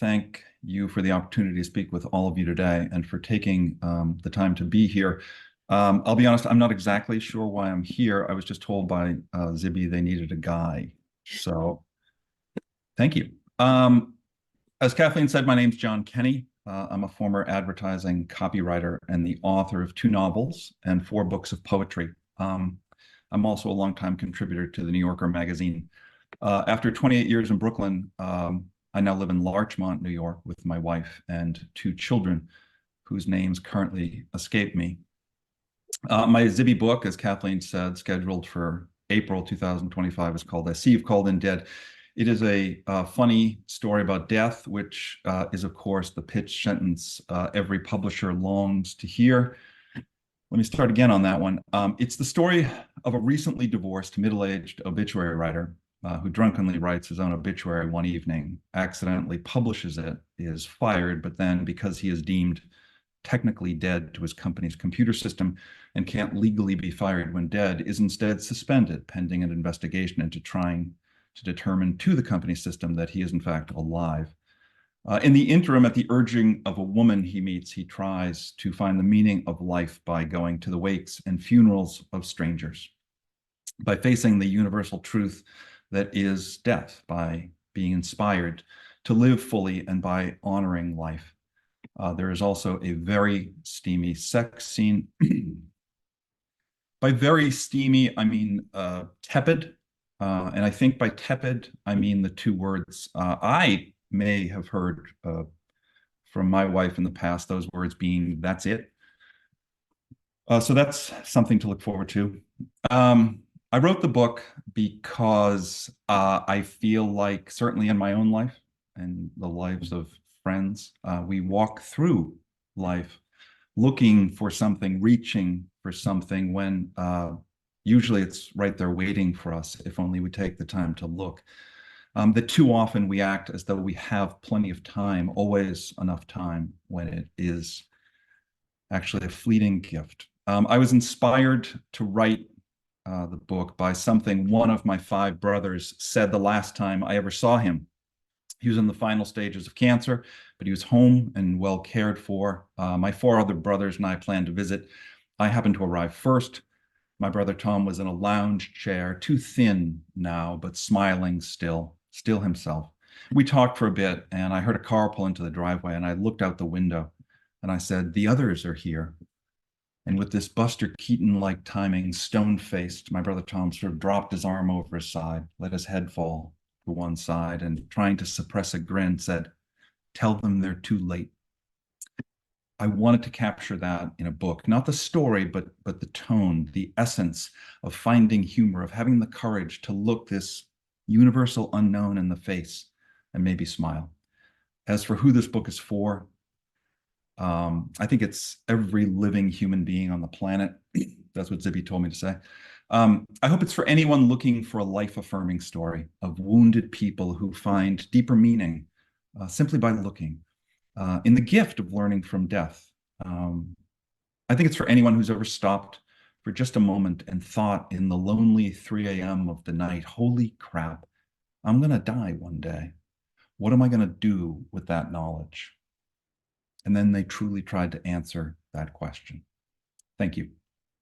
thank you for the opportunity to speak with all of you today and for taking the time to be here. I'll be honest, I'm not exactly sure why I'm here. I was just told by Zibby they needed a guy. So thank you. As Kathleen said, my name's John Kenney. I'm a former advertising copywriter and the author of 2 novels and 4 books of poetry. I'm also a longtime contributor to the New Yorker magazine. After 28 years in Brooklyn, I now live in Larchmont, New York, with my wife and 2 children whose names currently escape me. My Zibby book, as Kathleen said, scheduled for April 2025, is called I See You've Called In Dead. It is a funny story about death, which is, of course, the pitch sentence every publisher longs to hear. Let me start again on that one. It's the story of a recently divorced, middle-aged obituary writer who drunkenly writes his own obituary one evening, accidentally publishes it, is fired, but then because he is deemed technically dead to his company's computer system and can't legally be fired when dead, is instead suspended pending an investigation into trying to determine to the company system that he is in fact alive. In the interim, at the urging of a woman he meets, he tries to find the meaning of life by going to the wakes and funerals of strangers, by facing the universal truth that is death, by being inspired to live fully, and by honoring life. There is also a very steamy sex scene. By very steamy, I mean tepid. And I think by tepid, I mean the 2 words I may have heard from my wife in the past, those words being, "That's it." So that's something to look forward to. I wrote the book because I feel like, certainly in my own life and the lives of friends, we walk through life looking for something, reaching for something, when usually it's right there waiting for us if only we take the time to look. That too often we act as though we have plenty of time, always enough time, when it is actually a fleeting gift. I was inspired to write the book by something one of my 5 brothers said the last time I ever saw him. He was in the final stages of cancer, but he was home and well cared for. My 4 other brothers and I planned to visit. I happened to arrive first. My brother Tom was in a lounge chair, too thin now, but smiling still himself. We talked for a bit, and I heard a car pull into the driveway, and I looked out the window, and I said, "The others are here." And with this Buster Keaton-like timing, stone-faced, my brother Tom sort of dropped his arm over his side, let his head fall to one side, and trying to suppress a grin, said, "Tell them they're too late." I wanted to capture that in a book, not the story, but the tone, the essence of finding humor, of having the courage to look this universal unknown in the face and maybe smile. As for who this book is for, I think it's every living human being on the planet. That's what Zibby told me to say. I hope it's for anyone looking for a life-affirming story of wounded people who find deeper meaning simply by looking, in the gift of learning from death. I think it's for anyone who's ever stopped for just a moment and thought in the lonely 3 a.m. of the night, "Holy crap, I'm going to die one day. What am I going to do with that knowledge?" And then they truly tried to answer that question. Thank you.